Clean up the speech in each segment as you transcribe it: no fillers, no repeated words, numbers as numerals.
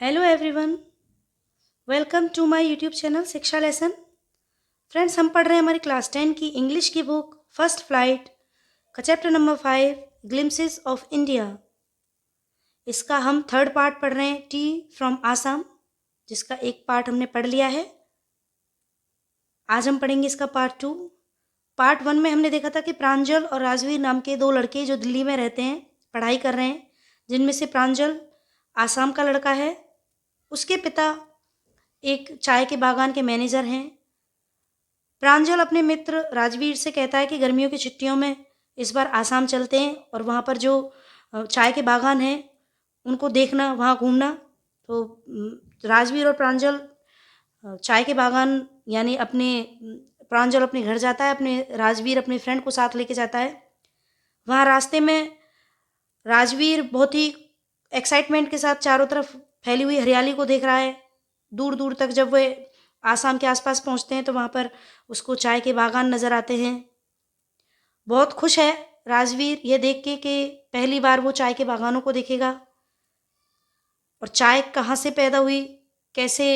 Hello everyone, welcome to my YouTube channel Shiksha lesson. Friends, हम पढ़ रहे हैं हमारी क्लास 10 की इंग्लिश की बुक फर्स्ट फ्लाइट का chapter number 5 glimpses of India. इसका हम थर्ड पार्ट पढ़ रहे हैं, टी फ्रॉम आसाम, जिसका एक पार्ट हमने पढ़ लिया है। आज हम पढ़ेंगे इसका पार्ट 2। पार्ट 1 में हमने देखा था कि प्रांजल और राजवीर नाम के दो लड़के जो दिल्ली में रहते हैं, पढ़ाई कर रहे हैं, जिनमें से प्रांजल आसाम का लड़का है। उसके पिता एक चाय के बागान के मैनेजर हैं। प्रांजल अपने मित्र राजवीर से कहता है कि गर्मियों की छुट्टियों में इस बार आसाम चलते हैं और वहाँ पर जो चाय के बागान हैं उनको देखना, वहाँ घूमना। तो राजवीर और प्रांजल चाय के बागान यानी प्रांजल अपने घर जाता है, अपने राजवीर अपने फ्रेंड को साथ लेके जाता है। वहाँ रास्ते में राजवीर बहुत ही एक्साइटमेंट के साथ चारों तरफ फैली हुई हरियाली को देख रहा है। दूर दूर तक जब वे आसाम के आसपास पहुंचते हैं तो वहाँ पर उसको चाय के बागान नज़र आते हैं। बहुत खुश है राजवीर ये देख के कि पहली बार वो चाय के बागानों को देखेगा और चाय कहाँ से पैदा हुई, कैसे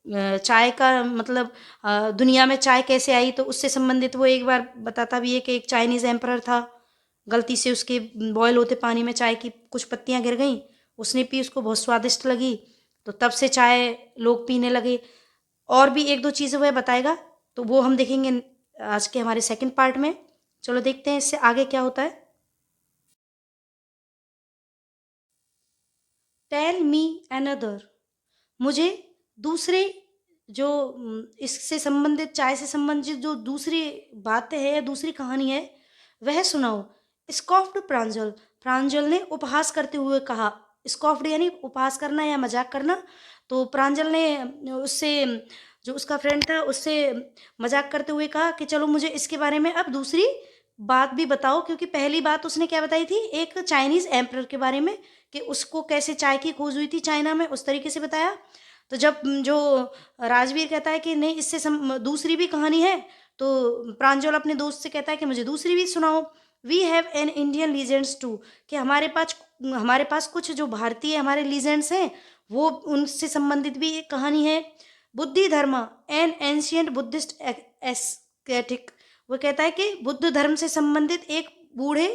चाय का मतलब दुनिया में चाय कैसे आई, तो उससे संबंधित वो एक बार बताता भी है कि एक चाइनीज़ एम्परर था, गलती से उसके बॉयल होते पानी में चाय की कुछ पत्तियां गिर गईं, उसने पी, उसको बहुत स्वादिष्ट लगी, तो तब से चाय लोग पीने लगे। और भी एक दो चीज़ें वह बताएगा, तो वो हम देखेंगे आज के हमारे सेकंड पार्ट में। चलो देखते हैं इससे आगे क्या होता है। टेल मी अनदर, मुझे दूसरे जो इससे संबंधित, चाय से संबंधित जो दूसरी बातें हैं या दूसरी कहानी है वह सुनाओ। स्कॉफ्ड प्रांजल, प्रांजल ने उपहास करते हुए कहा। स्कॉफ्ड यानी उपहास करना या मजाक करना। तो प्रांजल ने उससे, जो उसका फ्रेंड था, उससे मजाक करते हुए कहा कि चलो मुझे इसके बारे में अब दूसरी बात भी बताओ, क्योंकि पहली बात उसने क्या बताई थी, एक चाइनीज एम्परर के बारे में, कि उसको कैसे चाय की खोज हुई थी चाइना में, उस तरीके से बताया। तो जब जो राजवीर कहता है कि नहीं इससे दूसरी भी कहानी है, तो प्रांजल अपने दोस्त से कहता है कि मुझे दूसरी भी सुनाओ। We have an Indian legends too, कि हमारे पास कुछ जो भारतीय हमारे लीजेंड्स हैं, वो उनसे संबंधित भी एक कहानी है। बुद्धि धर्म, एन एंशियंट बुद्धिस्ट एस्थेटिक, वो कहता है कि बुद्ध धर्म से संबंधित एक बूढ़े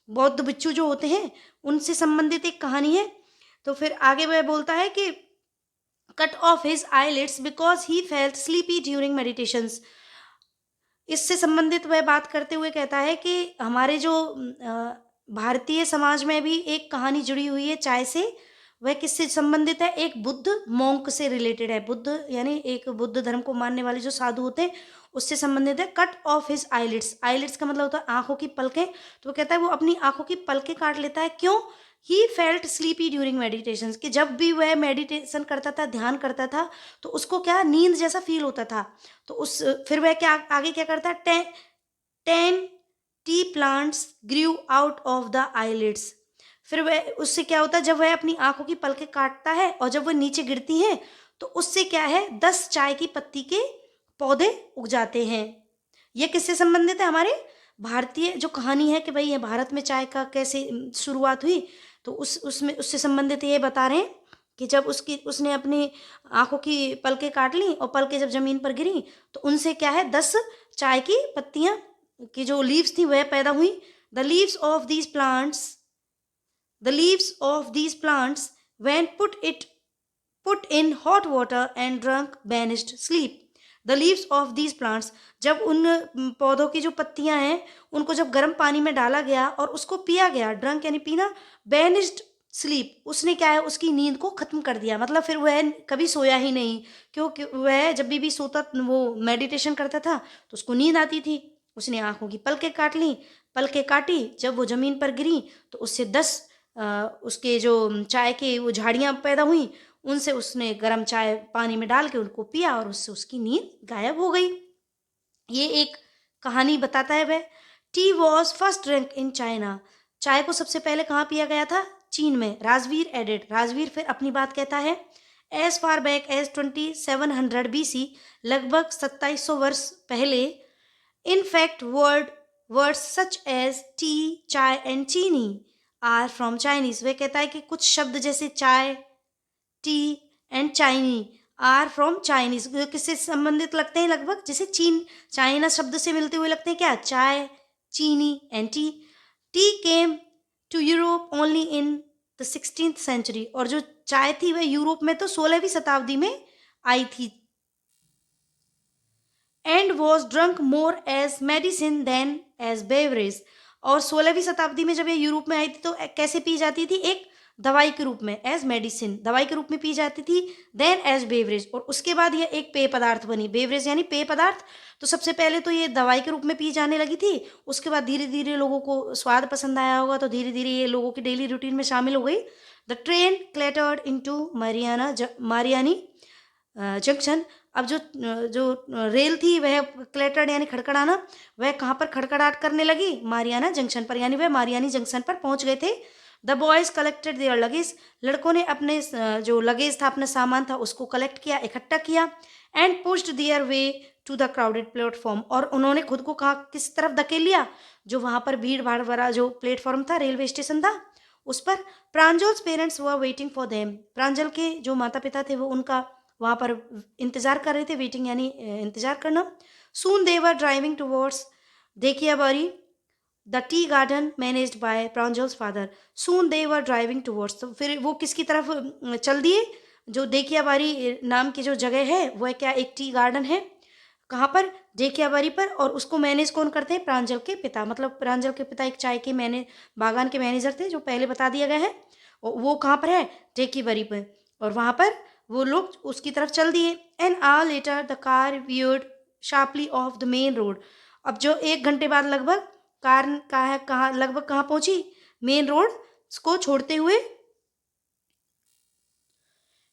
बौद्ध भिक्षु जो होते हैं उनसे संबंधित एक कहानी है। तो फिर आगे वह बोलता है कि cut off his eyelids because he felt sleepy during meditations. इससे संबंधित वह बात करते हुए कहता है कि हमारे जो भारतीय समाज में भी एक कहानी जुड़ी हुई है चाय से। वह किससे संबंधित है, एक बुद्ध मॉन्क से रिलेटेड है। बुद्ध यानी एक बुद्ध धर्म को मानने वाले जो साधु होते हैं उससे संबंधित है। Cut off his eyelids, eyelids का मतलब होता है आंखों की पलकें। तो वो कहता है वो अपनी आंखों की पलकें काट लेता है। क्यों? He felt sleepy during meditation, कि जब भी वह मेडिटेशन करता था, ध्यान करता था, तो उसको क्या नींद जैसा फील होता था। तो उस फिर वह क्या आगे क्या करता है, 10 tea plants grew out of the eyelids. फिर वह उससे क्या होता है, जब वह अपनी आंखों की पलकें काटता है और जब वह नीचे गिरती हैं, तो उससे क्या है, 10 चाय की पत्ती के पौधे उग जाते हैं। ये किससे संबंधित है, हमारे भारतीय जो कहानी है कि भाई ये भारत में चाय का कैसे शुरुआत हुई, तो उसमें उससे संबंधित ये बता रहे हैं कि जब उसने अपनी आंखों की पलकें काट ली और पलकें जब जमीन पर गिरी, तो उनसे क्या है, 10 चाय की पत्तियां की जो लीव्स थी वह पैदा हुई। The leaves of these plants, the leaves of these plants when put in hot water and drunk banished sleep. The leaves of these plants, जब उन पौधों की जो पत्तियां हैं उनको जब गर्म पानी में डाला गया और उसको पिया गया, ड्रंक यानी पीना, बैनिस्ड स्लीप, उसने क्या है, उसकी नींद को खत्म कर दिया। मतलब फिर वह कभी सोया ही नहीं, क्योंकि वह जब भी सोता, वो मेडिटेशन करता था तो उसको नींद आती थी। उसने आंखों की पलकें काट ली, पलकें काटी, जब वो जमीन पर गिरी तो उससे 10 उसके जो चाय की वो झाड़ियाँ पैदा हुई, उनसे उसने गर्म चाय पानी में डाल के उनको पिया और उससे उसकी नींद गायब हो गई। ये एक कहानी बताता है वह। T was first drink in China, चाय को सबसे पहले कहाँ पिया गया था, चीन में। राजवीर एडेड, राजवीर फिर अपनी बात कहता है, as far back as 2700 BC, लगभग 2700 वर्ष पहले, in fact words such as tea, chai and cheeni are from Chinese. वह कहता है कि कुछ शब्द जैसे चाय, tea and chini are from Chinese, किससे संबंधित लगते हैं लगभग, जैसे चीन चाइना शब्द से मिलते हुए लगते हैं क्या, चाय, चीनी and tea. Tea came to Europe only in the 16th century, और जो चाय थी वह यूरोप में तो 16वीं शताब्दी में आई थी। And was drunk more as medicine than as beverage, और 16वीं शताब्दी में जब ये यूरोप में आई थी तो कैसे पी जाती थी, एक दवाई के रूप में, एज मेडिसिन दवाई के रूप में पी जाती थी, देन एज बेवरेज, और उसके बाद ये एक पेय पदार्थ बनी, बेवरेज यानी पेय पदार्थ। तो सबसे पहले तो ये दवाई के रूप में पी जाने लगी थी, उसके बाद धीरे धीरे लोगों को स्वाद पसंद आया होगा तो धीरे धीरे ये लोगों की डेली रूटीन में शामिल हो गई। The train clattered into Mariani junction. अब जो रेल थी वह क्लेटर्ड यानी खड़खड़ाना, वह कहाँ पर खड़खड़ाहट करने लगी, मारियाना जंक्शन पर, यानी वह मारियानी जंक्शन पर पहुंच गए थे। The boys collected their luggage, लड़कों ने अपने जो लगेज था, अपना सामान था, उसको कलेक्ट किया, इकट्ठा किया। And pushed their way to the crowded platform, और उन्होंने खुद को कहाँ किस तरफ धकेल लिया, जो वहां पर भीड़ भाड़ भरा जो प्लेटफॉर्म था, रेलवे स्टेशन था उस पर। Pranjal's parents were waiting for them, Pranjal के जो माता पिता थे वो उनका वहां पर इंतजार कर रहे थे, वेटिंग यानी इंतजार करना। Soon they were driving towards Dekhiyabari the tea garden managed by Pranjal's father. Soon they were driving towards, तो फिर वो किसकी तरफ चल दिए, जो देखियाबारी नाम की जो जगह है वह क्या, एक टी गार्डन है, कहाँ पर, देखियाबारी पर, और उसको मैनेज कौन करते हैं, प्रांजल के पिता, मतलब प्रांजल के पिता एक चाय के बागान के मैनेजर थे, जो पहले बता दिया गया है। और वो कहाँ पर है, देखियाबारी पर, और वहाँ पर वो लोग उसकी तरफ चल दिए। An hour later the car weird sharply of the main road, अब जो 1 घंटे बाद लगभग कार कहाँ लगभग कहाँ पहुंची, मेन रोड को छोड़ते हुए,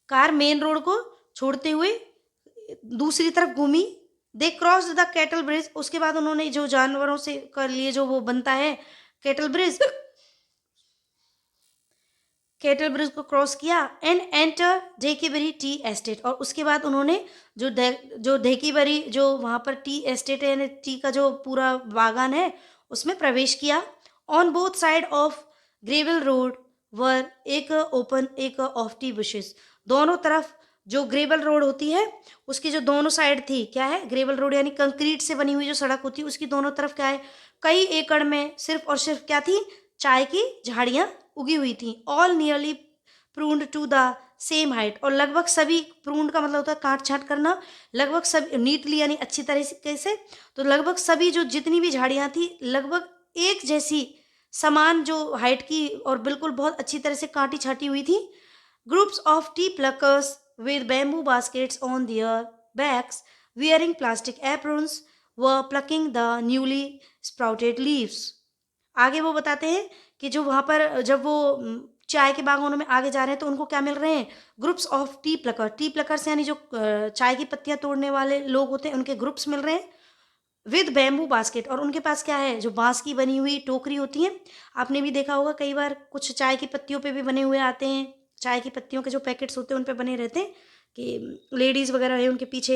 कार मेन रोड को छोड़ते हुए दूसरी तरफ घूमी। They cross the cattle bridge, उसके बाद उन्होंने जो जानवरों से कर लिए जो वो बनता है कैटल ब्रिज, कैटल ब्रिज को क्रॉस किया। एंड एंटर ढेकीबरी टी एस्टेट, और उसके बाद उन्होंने जो ढेकीबरी जो वहाँ पर टी एस्टेट है यानी टी का जो पूरा बागान है उसमें प्रवेश किया। On both side of gravel road were एक ओपन एक ऑफ टी बुशेस, दोनों तरफ जो ग्रेवल रोड होती है उसकी जो दोनों साइड थी, क्या है, ग्रेवल रोड यानी कंक्रीट से बनी हुई जो सड़क होती है उसकी दोनों तरफ क्या है, कई एकड़ में सिर्फ और सिर्फ क्या थी, चाय की झाड़ियां उगी हुई थी। All nearly pruned to the same height, और लगभग सभी, प्रून्ड का मतलब होता है काट छाट करना, लगभग सब नीटली यानी अच्छी तरीके से, तो लगभग सभी जो जितनी भी झाड़ियां थी लगभग एक जैसी समान जो हाइट की और बिल्कुल बहुत अच्छी तरह से काटी छाटी हुई थी। Groups of T pluckers with bamboo baskets on their backs, wearing plastic aprons, were plucking the newly sprouted leaves. आगे वो बताते हैं कि जो वहाँ पर जब वो चाय के बागवानों में आगे जा रहे हैं तो उनको क्या मिल रहे हैं, groups of T Plucker, T pluckers यानी जो चाय की पत्तियां तोड़ने वाले लोग होते हैं उनके ग्रुप्स मिल रहे हैं। विद बैम्बू बास्केट, और उनके पास क्या है, जो बांस की बनी हुई टोकरी होती है, आपने भी देखा होगा कई बार कुछ चाय की पत्तियों पे भी बने हुए आते हैं, चाय की पत्तियों के जो पैकेट्स होते हैं उन पे बने रहते हैं कि लेडीज़ वगैरह है उनके पीछे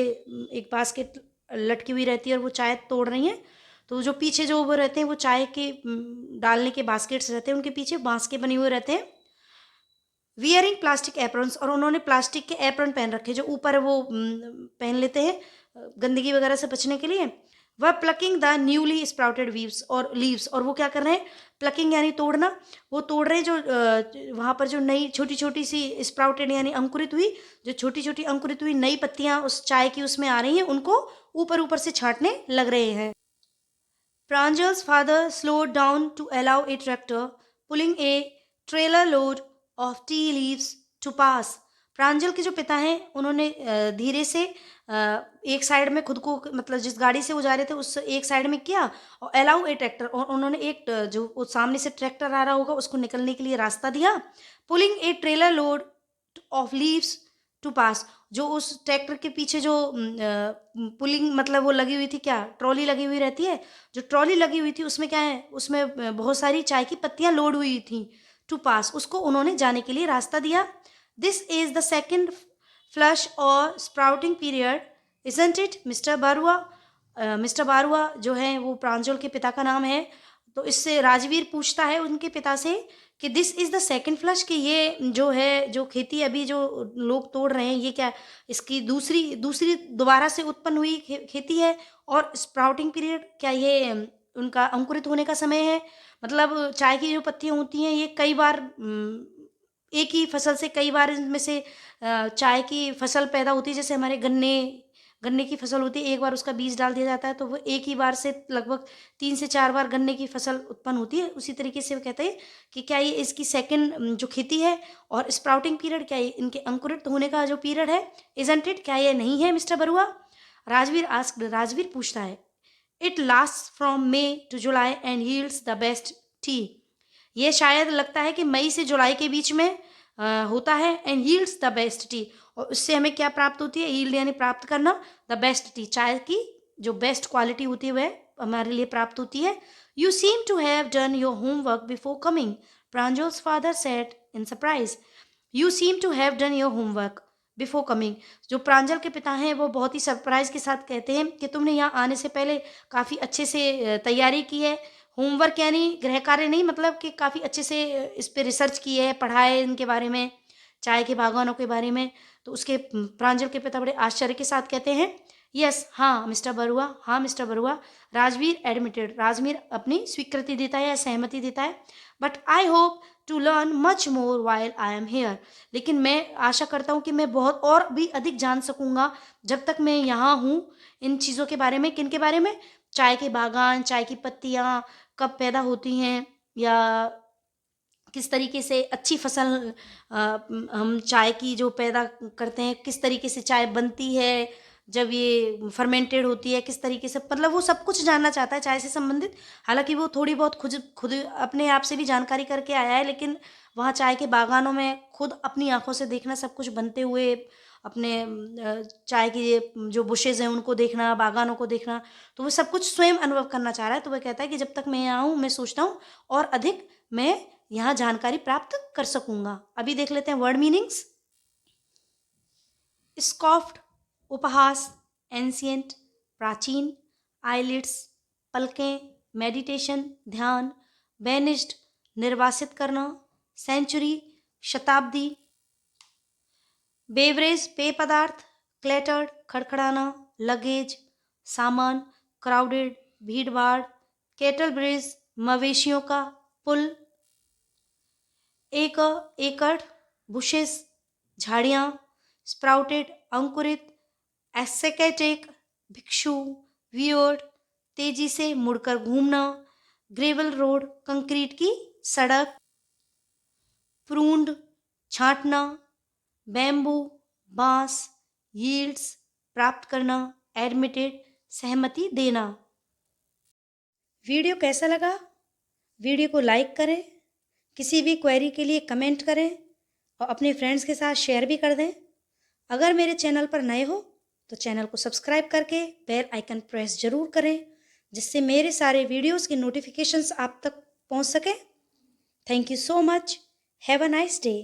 एक बास्केट लटकी हुई रहती है और वो चाय तोड़ रही हैं, तो जो पीछे जो वो रहते हैं वो चाय के डालने के बास्केट्स रहते हैं उनके पीछे बांस के बने हुए रहते हैं। वियरिंग प्लास्टिक एप्रॉन्स, और उन्होंने प्लास्टिक के एप्रॉन पहन रखे जो ऊपर वो पहन लेते हैं गंदगी वगैरह से बचने के लिए। वह plucking the newly sprouted weaves और लीव्स, और वो क्या कर रहे हैं, प्लकिंग यानी तोड़ना, वो तोड़ रहे हैं जो वहाँ पर जो नई छोटी छोटी सी स्प्राउटेड यानी अंकुरित हुई, जो छोटी छोटी अंकुरित हुई नई पत्तियाँ उस चाय की उसमें आ रही हैं उनको ऊपर ऊपर से छांटने लग रहे हैं। Pranjal's father slowed down to allow a tractor pulling a trailer load of tea leaves to pass. प्रांजल के जो पिता हैं उन्होंने धीरे से एक साइड में खुद को मतलब जिस गाड़ी से वो जा रहे थे उस एक साइड में किया और अलाउ ए ट्रैक्टर, और उन्होंने एक जो सामने से ट्रैक्टर आ रहा होगा उसको निकलने के लिए रास्ता दिया। Pulling a trailer load of leaves to pass, जो उस ट्रैक्टर के पीछे जो पुलिंग मतलब वो लगी हुई थी, क्या ट्रॉली लगी हुई रहती है, जो ट्रॉली लगी हुई थी उसमें क्या है, उसमें बहुत सारी चाय की पत्तियां लोड हुई थी, टू पास उसको उन्होंने जाने के लिए रास्ता दिया। This is the second flush और sprouting period isn't it mister Baruah. Mister Baruah जो है वो प्रांजल के पिता का नाम है, तो इससे राजवीर पूछता है उनके पिता से कि this is the second flush, कि ये जो है, जो खेती अभी जो लोग तोड़ रहे हैं, ये क्या इसकी दूसरी दूसरी दोबारा से उत्पन्न हुई खेती है? और स्प्राउटिंग पीरियड, क्या ये उनका अंकुरित होने का समय है? मतलब चाय की जो पत्तियाँ होती हैं, ये कई बार एक ही फसल से कई बार इनमें से चाय की फसल पैदा होती है। जैसे हमारे गन्ने गन्ने की फसल होती है, एक बार उसका बीज डाल दिया जाता है तो वो एक ही बार से लगभग 3 से 4 बार गन्ने की फसल उत्पन्न होती है। उसी तरीके से वो कहते हैं कि क्या ये इसकी सेकंड जो खेती है, और स्प्राउटिंग पीरियड, क्या ये इनके अंकुरित होने का जो पीरियड है, इज़न्ट इट, क्या ये नहीं है मिस्टर बरुआ? राजवीर पूछता है। It lasts from May to July and yields the best tea. ये शायद लगता है कि मई से जुलाई के बीच में होता है, and yields the best T, और उससे हमें क्या प्राप्त होती है? यील्ड यानी प्राप्त करना, द बेस्ट टी, चाय की जो बेस्ट क्वालिटी होती है वह हमारे लिए प्राप्त होती है। You seem to have done your homework before coming, Pranjal's father said in surprise. You seem to have done your homework before coming. जो प्रांजल के पिता हैं वो बहुत ही सरप्राइज के साथ कहते हैं कि तुमने यहाँ आने से पहले काफ़ी अच्छे से तैयारी की है। होमवर्क यानी गृह कार्य नहीं, मतलब कि काफ़ी अच्छे से इस पे रिसर्च की है, पढ़ा है इनके बारे में, चाय के बागानों के बारे में। तो उसके प्रांजल के पिता बड़े आश्चर्य के साथ कहते हैं, यस, हाँ मिस्टर बरुआ, हाँ मिस्टर बरुआ। राजवीर एडमिटेड, राजवीर अपनी स्वीकृति देता है या सहमति देता है। But I hope to learn much more while I am here. लेकिन मैं आशा करता हूँ कि मैं बहुत और भी अधिक जान सकूँगा जब तक मैं यहाँ हूँ, इन चीज़ों के बारे में। किन के बारे में? चाय के बागान, चाय की पत्तियाँ कब पैदा होती हैं, या किस तरीके से अच्छी फसल हम चाय की जो पैदा करते हैं, किस तरीके से चाय बनती है, जब ये फर्मेंटेड होती है किस तरीके से, मतलब वो सब कुछ जानना चाहता है चाय से संबंधित। हालांकि वो थोड़ी बहुत खुद खुद अपने आप से भी जानकारी करके आया है, लेकिन वहाँ चाय के बागानों में खुद अपनी आंखों से देखना, सब कुछ बनते हुए, अपने चाय की ये जो बुशेज़ हैं उनको देखना, बागानों को देखना, तो वो सब कुछ स्वयं अनुभव करना चाह रहा है। तो वह कहता है कि जब तक मैं यहाँ हूँ, मैं सोचता हूँ और अधिक मैं यहाँ जानकारी प्राप्त कर सकूंगा। अभी देख लेते हैं वर्ड मीनिंग्स। स्कॉफ्ड, उपहास, एंशियंट, प्राचीन, आईलिड्स, पलकें, मेडिटेशन, ध्यान, बेनिस्ड, निर्वासित करना, सेंचुरी, शताब्दी, बेवरेज, पेय पदार्थ, क्लेटर्ड, खड़खड़ाना, लगेज, सामान, क्राउडेड, भीड़ भाड़, केटल ब्रिज, मवेशियों का, पुल, एक एकड़, बुशेस, झाड़ियाँ, स्प्राउटेड, अंकुरित, एसेकेटिक, भिक्षु, वियर्ड, तेजी से मुड़कर घूमना, ग्रेवल रोड, कंक्रीट की सड़क, प्रूंड, छांटना, बैम्बू, बांस, यील्ड्स, प्राप्त करना, एडमिटेड, सहमति देना। वीडियो कैसा लगा? वीडियो को लाइक करें, किसी भी क्वेरी के लिए कमेंट करें और अपने फ्रेंड्स के साथ शेयर भी कर दें। अगर मेरे चैनल पर नए हो तो चैनल को सब्सक्राइब करके बेल आइकन प्रेस ज़रूर करें, जिससे मेरे सारे वीडियोस के नोटिफिकेशंस आप तक पहुंच सके। Thank you so much. Have a nice day.